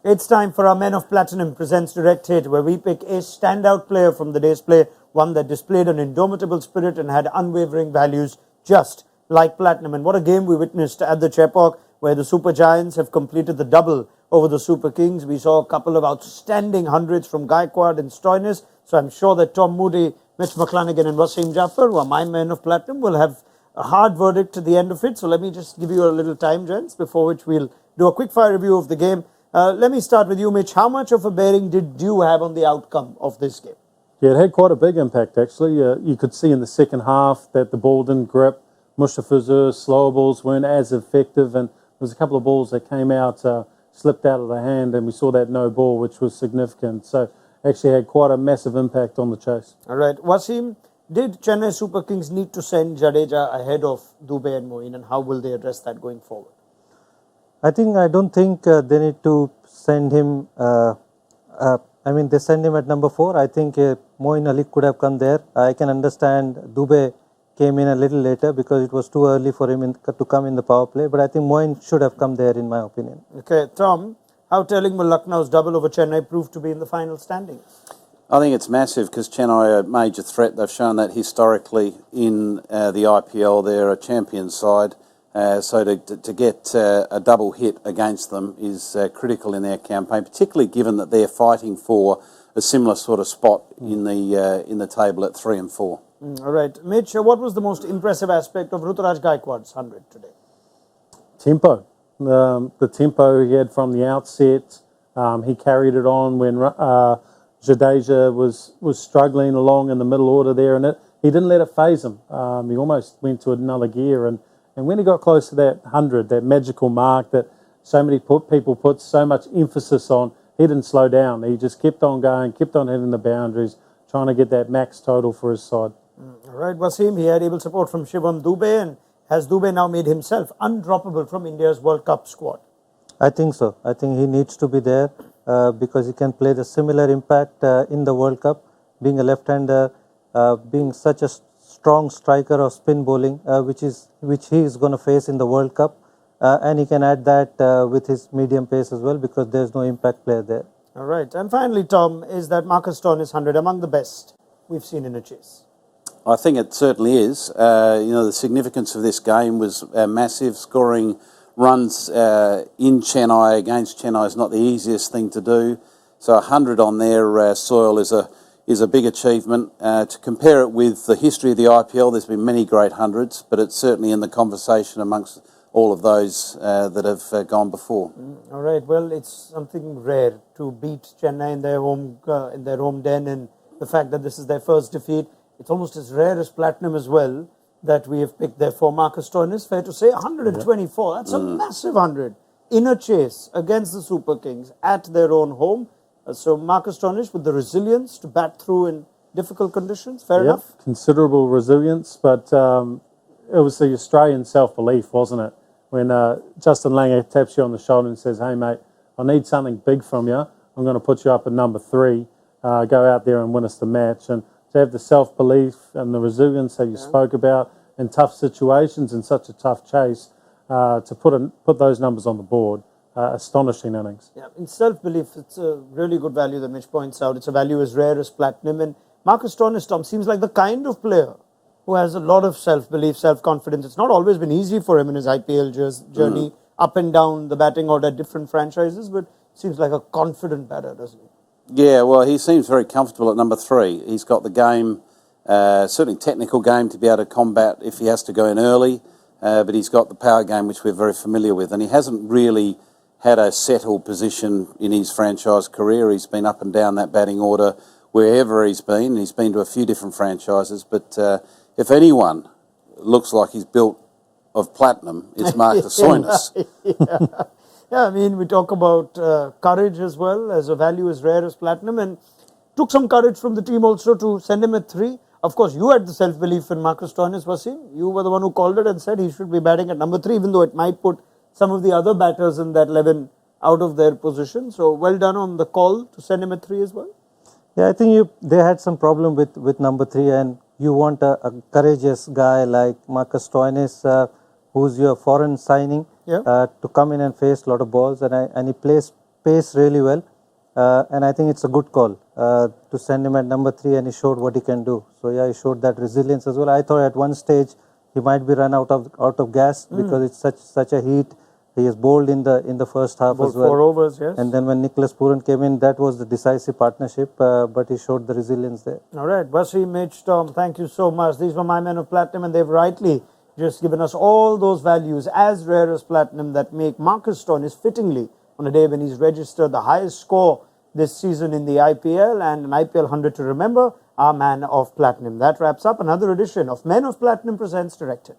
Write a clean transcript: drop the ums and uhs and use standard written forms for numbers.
It's time for our Men of Platinum presents Direct Hit, where we pick a standout player from the day's play, one that displayed an indomitable spirit and had unwavering values, just like Platinum. And what a game we witnessed at the Chepauk, where the Super Giants have completed the double over the Super Kings. We saw a couple of outstanding hundreds from Gaikwad and Stoinis, so I'm sure that Tom Moody, Mitch, McClenaghan and Wasim Jaffer, who are my Men of Platinum, will have a hard verdict at the end of it. So let me just give you a little time, gents, before which we'll do a quick fire review of the game. Let me start with you, Mitch. How much of a bearing did you have on the outcome of this game? Yeah, it had quite a big impact, actually. You could see in the second half that the ball didn't grip. Mustafa's slower balls weren't as effective, and there was a couple of balls that came out, slipped out of the hand, and we saw that no ball, which was significant. So actually had quite a massive impact on the chase. All right. Wasim, did Chennai Super Kings need to send Jadeja ahead of Dubey and Moeen, and how will they address that going forward? I don't think they need to send him. They send him at number 4. I think Moeen Ali could have come there. I can understand Dubey came in a little later because it was too early for him to come in the power play. But I think Moeen should have come there, in my opinion. Okay, Tom, how telling will Lucknow's double over Chennai prove to be in the final standings? I think it's massive because Chennai are a major threat. They've shown that historically in the IPL. They're a champion side. So to get a double hit against them is critical in their campaign, particularly given that they're fighting for a similar sort of spot in the table at 3 and 4. All right. Mitch, what was the most impressive aspect of Ruturaj Gaikwad's 100 today? Tempo. The tempo he had from the outset. He carried it on when Jadeja was struggling along in the middle order there, and he didn't let it faze him. He almost went to another gear, and when he got close to that 100, that magical mark that so many people put so much emphasis on, he didn't slow down. He just kept on going, kept on hitting the boundaries, trying to get that max total for his side. All right, Wasim, he had able support from Shivam Dubey, and has Dubey now made himself undroppable from India's World Cup squad? I think so. I think he needs to be there because he can play the similar impact in the World Cup, being a left-hander, being such a strong striker of spin bowling, which he is going to face in the World Cup, and he can add that with his medium pace as well, because there's no impact player there. All right, and finally, Tom, is that Marcus Stoinis 100 among the best we've seen in a chase? I think it certainly is. The significance of this game was massive. Scoring runs in Chennai against Chennai is not the easiest thing to do. So 100 on their soil is a big achievement. To compare it with the history of the IPL, there's been many great hundreds, but it's certainly in the conversation amongst all of those that have gone before. All right. Well, it's something rare to beat Chennai in their home den, and the fact that this is their first defeat, it's almost as rare as Platinum as well that we have picked there for Marcus Stoinis. Fair to say, 124. That's a massive 100 in a chase against the Super Kings at their own home. So Marcus Stoinis with the resilience to bat through in difficult conditions. Fair enough. Considerable resilience, but it was the Australian self-belief, wasn't it? When Justin Langer taps you on the shoulder and says, "Hey mate, I need something big from you. I'm going to put you up at number 3. Go out there and win us the match." And to have the self-belief and the resilience that you spoke about in tough situations in such a tough chase, to put those numbers on the board. Astonishing innings. Yeah, in self-belief, it's a really good value that Mitch points out. It's a value as rare as Platinum. And Marcus Stoinis, Tom, seems like the kind of player who has a lot of self-belief, self-confidence. It's not always been easy for him in his IPL journey, up and down the batting order at different franchises, but seems like a confident batter, doesn't he? Yeah, well, he seems very comfortable at number 3. He's got the game, certainly technical game to be able to combat if he has to go in early, but he's got the power game, which we're very familiar with, and he hasn't really had a settled position in his franchise career. He's been up and down that batting order wherever he's been. He's been to a few different franchises, but if anyone looks like he's built of platinum, it's Marcus Stoinis. Yeah, I mean, we talk about courage as well as a value as rare as Platinum, and took some courage from the team also to send him at 3. Of course, you had the self-belief in Marcus Stoinis, Wasim. You were the one who called it and said he should be batting at number 3, even though it might put some of the other batters in that 11 out of their position. So well done on the call to send him at 3 as well. Yeah, I think they had some problem with number 3, and you want a courageous guy like Marcus Stoinis, who's your foreign signing, to come in and face a lot of balls, and he plays pace really well. And I think it's a good call to send him at number 3, and he showed what he can do. So yeah, he showed that resilience as well. I thought at one stage he might be run out of gas because it's such a heat. He is bowled in the first half as well. 4 overs, yes. And then when Nicholas Pooran came in, that was the decisive partnership, but he showed the resilience there. All right, Wasim, Mitch, Tom, thank you so much. These were my men of platinum, and they've rightly just given us all those values as rare as platinum that make Marcus Stoinis fittingly on a day when he's registered the highest score this season in the IPL and an IPL 100 to remember, our man of platinum. That wraps up another edition of Men of Platinum Presents Directed.